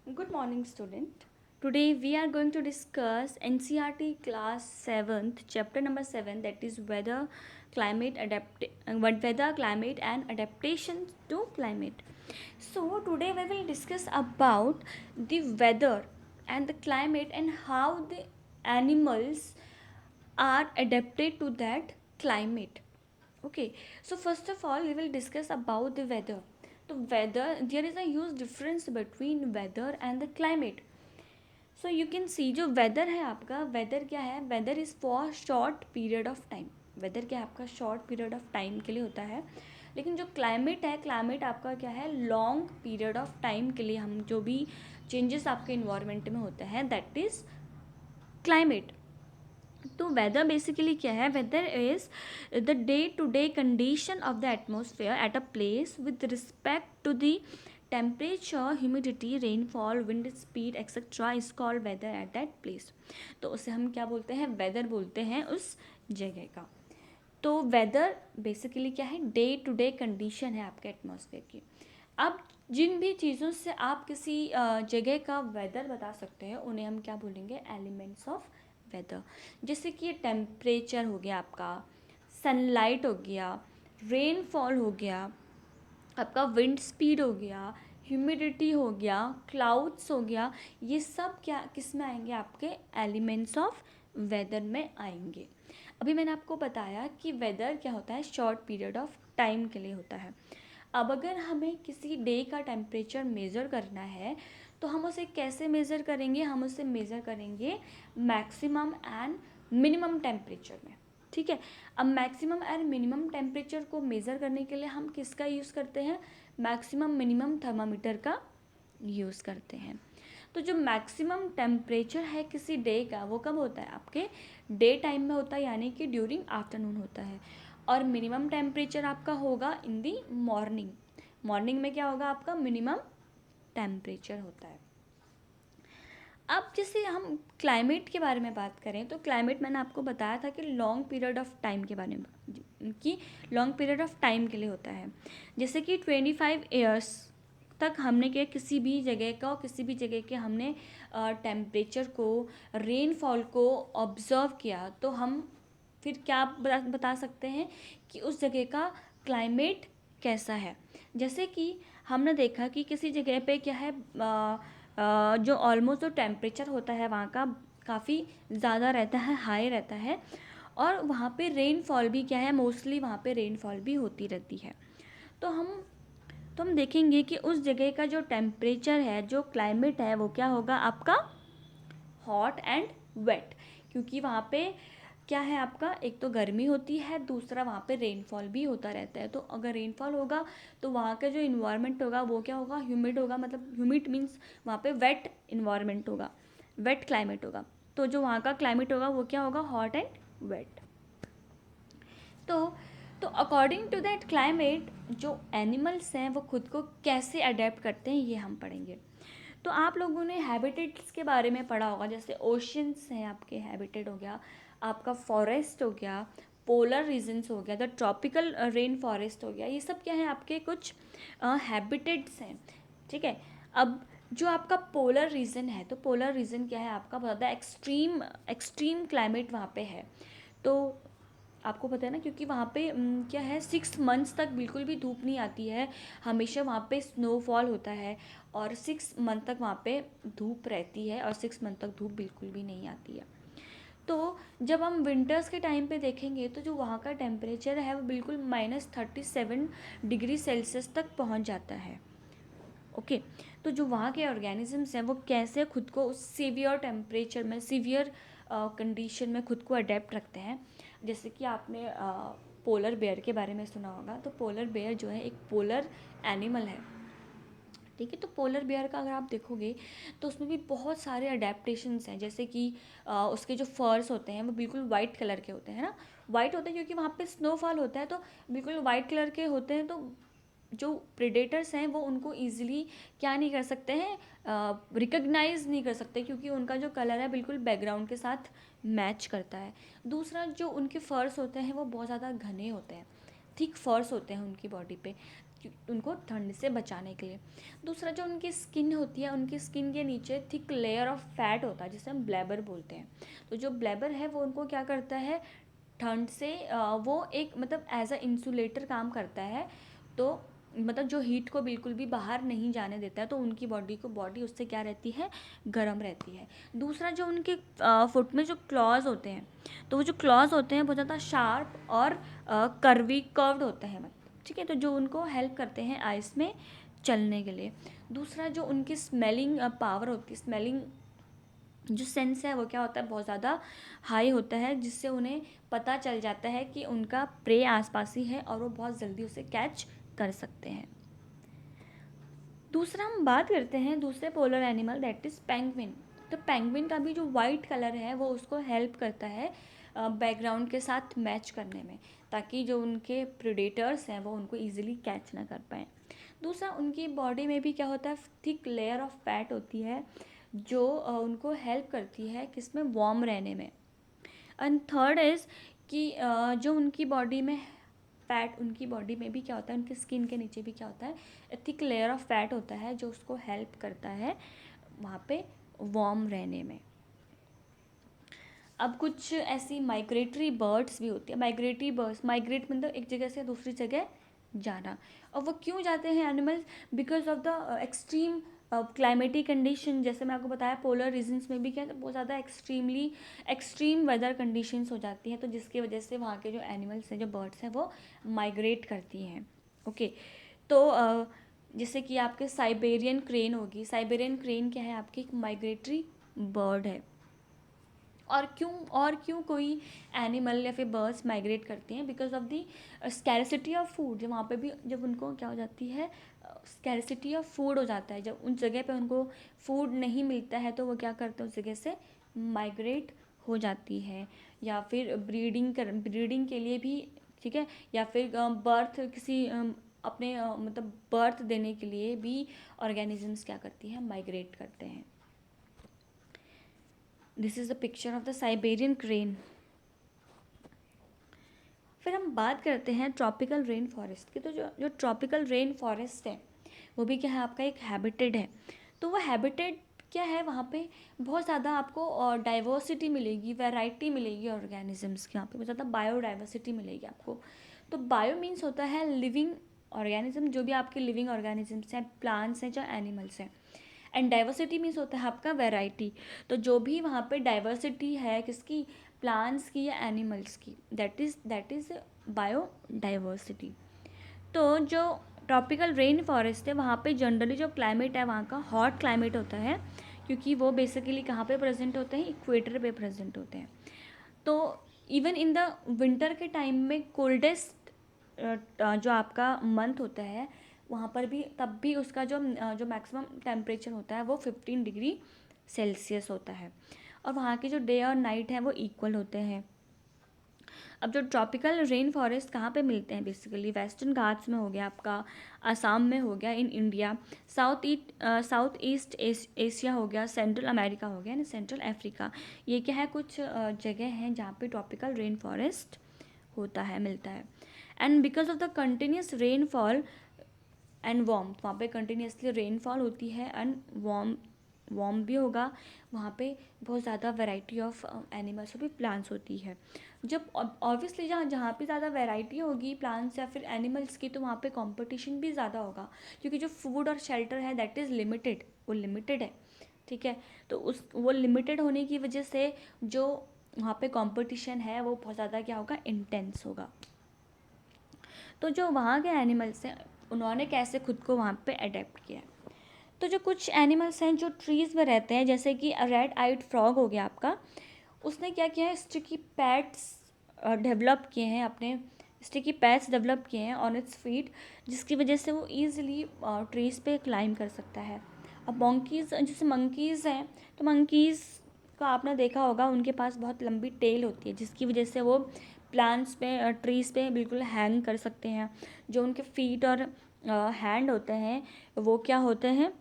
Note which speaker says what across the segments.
Speaker 1: Good morning, student. Today we are going to discuss NCRT class 7th, chapter number 7, that is weather, climate and adaptation to climate. So today we will discuss about the weather and the climate and how the animals are adapted to that climate. Okay, so first of all we will discuss about the weather. The weather, there is a huge difference between weather and the climate. So you can see जो weather है आपका, weather क्या है, weather is for short period of time. Weather क्या है आपका, short period of time के लिए होता है. लेकिन जो क्लाइमेट है, क्लाइमेट आपका क्या है, लॉन्ग पीरियड ऑफ टाइम के लिए हम जो भी चेंजेस आपके इन्वायरमेंट में होते हैं, दैट इज़ क्लाइमेट. तो वेदर बेसिकली क्या है, weather is the day to day condition of the atmosphere at a place with respect to the temperature, humidity, rainfall, wind speed etcetera is called weather at that place. तो उसे हम क्या बोलते हैं, weather बोलते हैं उस जगह का. तो वेदर बेसिकली क्या है, डे टू डे कंडीशन है आपके एटमॉस्फेयर की. अब जिन भी चीज़ों से आप किसी जगह का वेदर बता सकते हैं उन्हें हम क्या बोलेंगे, एलिमेंट्स ऑफ वेदर. जैसे कि टेम्परेचर हो गया आपका, सनलाइट हो गया, रेनफॉल हो गया आपका, विंड स्पीड हो गया, ह्यूमिडिटी हो गया, क्लाउड्स हो गया. ये सब क्या किस में आएंगे, आपके एलिमेंट्स ऑफ वेदर में आएंगे. अभी मैंने आपको बताया कि वेदर क्या होता है, शॉर्ट पीरियड ऑफ टाइम के लिए होता है. अब अगर हमें किसी डे का टेम्परेचर मेज़र करना है तो हम उसे कैसे मेज़र करेंगे, हम उसे मेज़र करेंगे मैक्सिमम एंड मिनिमम टेम्परेचर में. ठीक है. अब मैक्सिमम एंड मिनिमम टेम्परेचर को मेज़र करने के लिए हम किसका यूज़ करते हैं, मैक्सिमम मिनिमम थर्मामीटर का यूज़ करते हैं. तो जो मैक्सिमम टेम्परेचर है किसी डे का, वो कब होता है, आपके डे टाइम में होता है, यानी कि ड्यूरिंग आफ्टरनून होता है. और मिनिमम टेम्परेचर आपका होगा इन दी मॉर्निंग. मॉर्निंग में क्या होगा, आपका मिनिमम टेम्परेचर होता है. अब जैसे हम क्लाइमेट के बारे में बात करें तो क्लाइमेट मैंने आपको बताया था कि लॉन्ग पीरियड ऑफ टाइम के बारे में, कि लॉन्ग पीरियड ऑफ टाइम के लिए होता है. जैसे कि 25 ईयर्स तक हमने क्या, किसी भी जगह का, किसी भी जगह के हमने टेम्परेचर को, रेनफॉल को ऑब्ज़र्व किया, तो हम फिर क्या बता सकते हैं कि उस जगह का क्लाइमेट कैसा है. जैसे कि हमने देखा कि किसी जगह पे क्या है, जो ऑलमोस्ट जो टेम्परेचर होता है वहाँ का काफ़ी ज़्यादा रहता है, हाई रहता है. और वहाँ पे रेनफॉल भी क्या है, मोस्टली वहाँ पे रेनफॉल भी होती रहती है. तो हम देखेंगे कि उस जगह का जो टेम्परेचर है, जो क्लाइमेट है, वो क्या होगा आपका, हॉट एंड वेट. क्योंकि वहाँ पे क्या है आपका, एक तो गर्मी होती है, दूसरा वहाँ पे रेनफॉल भी होता रहता है. तो अगर रेनफॉल होगा तो वहाँ का जो इन्वायरमेंट होगा वो क्या होगा, ह्यूमिड होगा. मतलब ह्यूमिड मीन्स वहाँ पे वेट इन्वायरमेंट होगा, वेट क्लाइमेट होगा. तो जो वहाँ का क्लाइमेट होगा वो क्या होगा, हॉट एंड वेट. तो तो अकॉर्डिंग टू दैट क्लाइमेट जो एनिमल्स हैं वो खुद को कैसे अडेप्ट करते हैं ये हम पढ़ेंगे. तो आप लोगों ने हैबिटेट्स के बारे में पढ़ा होगा. जैसे ओशंस हैं आपके, हैबिटेट हो गया आपका, फॉरेस्ट हो गया, पोलर रीजन्स हो गया, द ट्रॉपिकल रेन फॉरेस्ट हो गया. ये सब क्या है, आपके कुछ हैबिटेट्स हैं. ठीक है. अब जो आपका पोलर रीजन है, तो पोलर रीजन क्या है आपका, बहुत ज़्यादा एक्सट्रीम एक्सट्रीम क्लाइमेट वहाँ पे है. तो आपको पता है ना, क्योंकि वहाँ पे क्या है, 6 मंथ्स तक बिल्कुल भी धूप नहीं आती है. हमेशा वहाँ पे स्नोफॉल होता है. और 6 मंथ तक वहाँ पे धूप रहती है, और 6 मंथ तक धूप बिल्कुल भी नहीं आती है. तो जब हम विंटर्स के टाइम पे देखेंगे तो जो वहाँ का टेम्परेचर है वो बिल्कुल -37 डिग्री सेल्सियस तक पहुँच जाता है. ओके. तो जो वहाँ के ऑर्गेनिजम्स हैं वो कैसे खुद को उस सीवियर टेम्परेचर में, सीवियर कंडीशन में खुद को अडेप्ट रखते हैं. जैसे कि आपने पोलर बेयर के बारे में सुना होगा. तो पोलर बेयर जो है एक पोलर एनिमल है. ठीक है. तो पोलर बेयर का अगर आप देखोगे तो उसमें भी बहुत सारे अडेप्टेशंस हैं. जैसे कि उसके जो फर्स होते हैं वो बिल्कुल वाइट कलर के होते हैं ना. वाइट होते हैं क्योंकि वहाँ पे स्नोफॉल होता है, तो बिल्कुल वाइट कलर के होते हैं. तो जो प्रेडेटर्स हैं वो उनको ईजिली क्या नहीं कर सकते हैं, रिकग्नाइज नहीं कर सकते, क्योंकि उनका जो कलर है बिल्कुल बैकग्राउंड के साथ मैच करता है. दूसरा, जो उनके फर्स होते हैं वो बहुत ज़्यादा घने होते हैं, थिक फर्स होते हैं उनकी बॉडी पे. उनको ठंड से बचाने के लिए। दूसरा जो उनकी स्किन होती है, उनकी स्किन के नीचे थिक लेयर ऑफ फैट होता है जिसे हम ब्लैबर बोलते हैं। तो जो ब्लैबर है वो उनको क्या करता है, ठंड से वो एक मतलब एज अ इंसुलेटर काम करता है। तो मतलब जो हीट को बिल्कुल भी बाहर नहीं जाने देता है, तो उनकी बॉडी उससे क्या रहती है, गर्म रहती है। दूसरा जो उनके फुट में जो क्लॉज होते हैं, तो वो जो क्लॉज होते हैं बहुत ज़्यादा शार्प और कर्व्ड होते हैं, मतलब ठीक है, तो जो उनको हेल्प करते हैं आइस में चलने के लिए। दूसरा जो उनकी स्मेलिंग पावर होती है, स्मेलिंग जो सेंस है वो क्या होता है, बहुत ज़्यादा हाई होता है, जिससे उन्हें पता चल जाता है कि उनका प्रे आसपास ही है और वो बहुत जल्दी उसे कैच कर सकते हैं। दूसरा हम बात करते हैं दूसरे polar animal, that is penguin. तो पेंगुइन का भी जो वाइट कलर है वो उसको हेल्प करता है बैकग्राउंड के साथ मैच करने में, ताकि जो उनके प्रेडेटर्स हैं वो उनको ईजिली कैच ना कर पाएँ। दूसरा उनकी बॉडी में भी क्या होता है, थिक लेयर ऑफ फैट होती है जो उनको हेल्प करती है किसमें, वार्म रहने में। एंड थर्ड इज़ कि जो उनकी बॉडी में फैट, उनकी बॉडी में भी क्या होता है, उनकी स्किन के नीचे भी क्या होता है, थिक लेयर ऑफ फैट होता है जो उसको हेल्प करता है वहाँ पे वार्म रहने में। अब कुछ ऐसी माइग्रेटरी बर्ड्स भी होती है। माइग्रेटरी बर्ड्स, माइग्रेट मतलब एक जगह से दूसरी जगह जाना। और वो क्यों जाते हैं animals, because of the extreme climatic condition. जैसे मैं आपको बताया पोलर रीजन्स में भी क्या बहुत ज़्यादा एक्सट्रीम वेदर कंडीशंस हो जाती हैं, तो जिसकी वजह से वहाँ के जो एनिमल्स हैं, जो बर्ड्स हैं, वो माइग्रेट करती हैं। ओके, तो जैसे कि आपके साइबेरियन क्रेन होगी। साइबेरियन क्रेन क्या है, आपकी एक माइग्रेटरी बर्ड है। और क्यों कोई एनिमल या फिर बर्ड्स माइग्रेट करते हैं, because of the scarcity of food. जब वहाँ पे भी जब उनको क्या हो जाती है, स्कैरसिटी ऑफ फूड हो जाता है, जब उन जगह पे उनको फूड नहीं मिलता है, तो वो क्या करते हैं, उस जगह से माइग्रेट हो जाती है। या फिर ब्रीडिंग के लिए भी, ठीक है, या फिर बर्थ किसी अपने मतलब बर्थ देने के लिए भी ऑर्गेनिजम्स क्या करती हैं, माइग्रेट करते हैं। This is the picture of the Siberian crane. फिर हम बात करते हैं ट्रॉपिकल रेन फॉरेस्ट की। तो जो ट्रॉपिकल रेन फॉरेस्ट है वो भी क्या है, आपका एक हैबिटेट है। तो वो हैबिटेट क्या है, वहाँ पे बहुत ज़्यादा आपको डाइवर्सिटी मिलेगी, वैरायटी मिलेगी ऑर्गेनिजम्स की। यहाँ पे बहुत ज़्यादा बायोडाइवर्सिटी मिलेगी आपको। तो बायो मीन्स होता है लिविंग ऑर्गेनिज्म, जो भी आपके लिविंग ऑर्गेनिजम्स हैं, प्लांट्स हैं चाहे एनिमल्स हैं। एंड डाइवर्सिटी मीन्स होता है आपका वैरायटी। तो जो भी वहाँ पे डाइवर्सिटी है किसकी, प्लांट्स की या एनिमल्स की, दैट इज़ बायोडाइवर्सिटी। तो जो ट्रॉपिकल रेन फॉरेस्ट है वहाँ पे जनरली जो क्लाइमेट है वहाँ का हॉट क्लाइमेट होता है, क्योंकि वो बेसिकली कहाँ पे प्रेजेंट होते हैं, इक्वेटर पे प्रेजेंट होते हैं। तो इवन इन द विंटर के टाइम में कोल्डेस्ट जो आपका मंथ होता है वहाँ पर भी, तब भी उसका जो मैक्सिमम टेम्परेचर होता है वो 15 डिग्री सेल्सियस होता है। और वहाँ के जो डे और नाइट हैं वो इक्वल होते हैं। अब जो ट्रॉपिकल रेन फॉरेस्ट कहाँ पे मिलते हैं, बेसिकली वेस्टर्न घाट्स में हो गया आपका, असम में हो गया in India, south east Asia हो गया, सेंट्रल अमेरिका हो गया ना, सेंट्रल अफ्रीका। ये क्या है, कुछ जगह हैं जहाँ पे ट्रॉपिकल रेन फॉरेस्ट होता है, मिलता है। And because of the continuous rainfall and warm, वहाँ पे कंटिन्यूसली रेनफॉल होती है एंड वार्म भी होगा। वहाँ पे बहुत ज़्यादा वैरायटी ऑफ एनिमल्स और भी प्लांट्स होती है। जब ऑब्वियसली जहाँ जहाँ पे ज़्यादा वैरायटी होगी प्लांट्स या फिर एनिमल्स की, तो वहाँ पे कंपटीशन भी ज़्यादा होगा, क्योंकि जो फूड और शेल्टर है दैट इज़ लिमिटेड, वो लिमिटेड है, ठीक है। तो वो लिमिटेड होने की वजह से जो वहाँ पे कंपटीशन है वो बहुत ज़्यादा क्या होगा, इंटेंस होगा। तो जो वहाँ के एनिमल्स हैं उन्होंने कैसे खुद को वहाँ पे अडेप्ट किया है। तो जो कुछ एनिमल्स हैं जो ट्रीज़ में रहते हैं, जैसे कि रेड आइड फ्रॉग हो गया आपका, उसने क्या किया है, स्टिकी पैड्स डेवलप किए हैं, अपने स्टिकी पैड्स डेवलप किए हैं ऑन इट्स फीट, जिसकी वजह से वो ईजिली ट्रीज़ पे क्लाइंब कर सकता है। अब मंकीज़, जैसे मंकीज़ हैं, तो मंकीज़ का आपने देखा होगा उनके पास बहुत लंबी टेल होती है, जिसकी वजह से वो प्लांट्स पे, ट्रीज़ पे बिल्कुल हैंग कर सकते हैं। जो उनके फीट और हैंड होते हैं वो क्या होते हैं,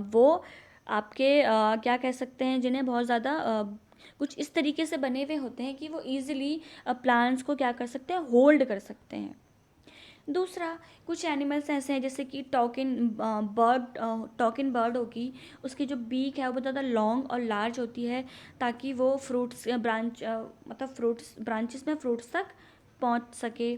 Speaker 1: वो आपके क्या कह सकते हैं, जिन्हें बहुत ज़्यादा कुछ इस तरीके से बने हुए होते हैं कि वो ईज़िली प्लांट्स को क्या कर सकते हैं, होल्ड कर सकते हैं। दूसरा, कुछ एनिमल्स ऐसे हैं जैसे कि टॉकिन बर्ड होगी, उसकी जो बीक है वो बहुत ज़्यादा लॉन्ग और लार्ज होती है, ताकि वो फ्रूट्स मतलब फ्रूट्स ब्रांचेस में फ्रूट्स तक पहुंच सके।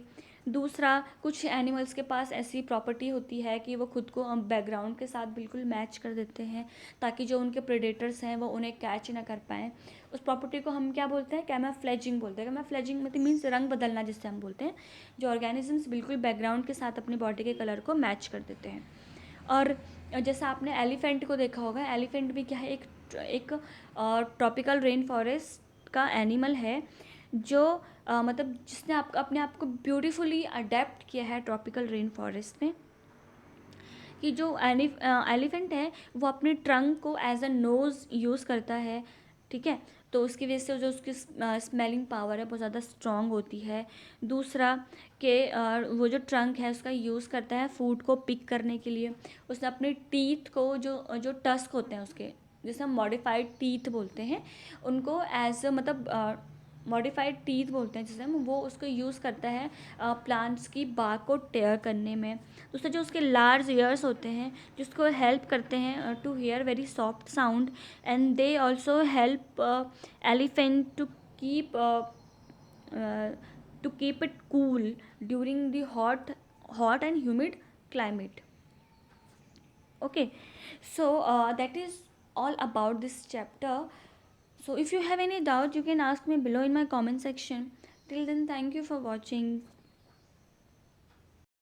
Speaker 1: दूसरा, कुछ एनिमल्स के पास ऐसी प्रॉपर्टी होती है कि वो खुद को बैकग्राउंड के साथ बिल्कुल मैच कर देते हैं, ताकि जो उनके प्रेडेटर्स हैं वो उन्हें कैच ना कर पाएँ। उस प्रॉपर्टी को हम क्या बोलते हैं, कैमोफ्लेजिंग बोलते हैं। कैमोफ्लेजिंग मतलब मीन्स रंग बदलना, जिससे हम बोलते हैं, जो ऑर्गेनिजम्स बिल्कुल बैकग्राउंड के साथ अपनी बॉडी के कलर को मैच कर देते हैं। और जैसा आपने एलिफेंट को देखा होगा, एलिफेंट भी क्या है, एक ट्रॉपिकल रेन फॉरेस्ट का एनिमल है, जो मतलब जिसने अपने आप को ब्यूटीफुली अडेप्ट किया है ट्रॉपिकल रेन फॉरेस्ट में। कि जो एलिफेंट है वो अपने ट्रंक को एज अ नोज़ यूज़ करता है, ठीक है। तो उसकी वजह से जो उसकी स्मेलिंग पावर है बहुत ज़्यादा स्ट्रॉन्ग होती है। दूसरा, कि वो जो ट्रंक है उसका यूज़ करता है फूड को पिक करने के लिए। उसने अपने टीथ को, जो जो टस्क होते हैं उसके, जिसे हम मॉडिफाइड टीथ बोलते हैं, उनको एज मतलब मॉडिफाइड टीथ बोलते हैं जिसे हम, वो उसको यूज़ करता है प्लांट्स की बाग को टेयर करने में। दूसरा, जो उसके लार्ज ईयर्स होते हैं जिसको हेल्प करते हैं to hear very soft sound, and they also help elephant keep to keep it cool during the hot and humid climate. Okay, so that is all about this chapter. So if you have any doubt, you can ask me below in my comment section. Till then, thank you for watching.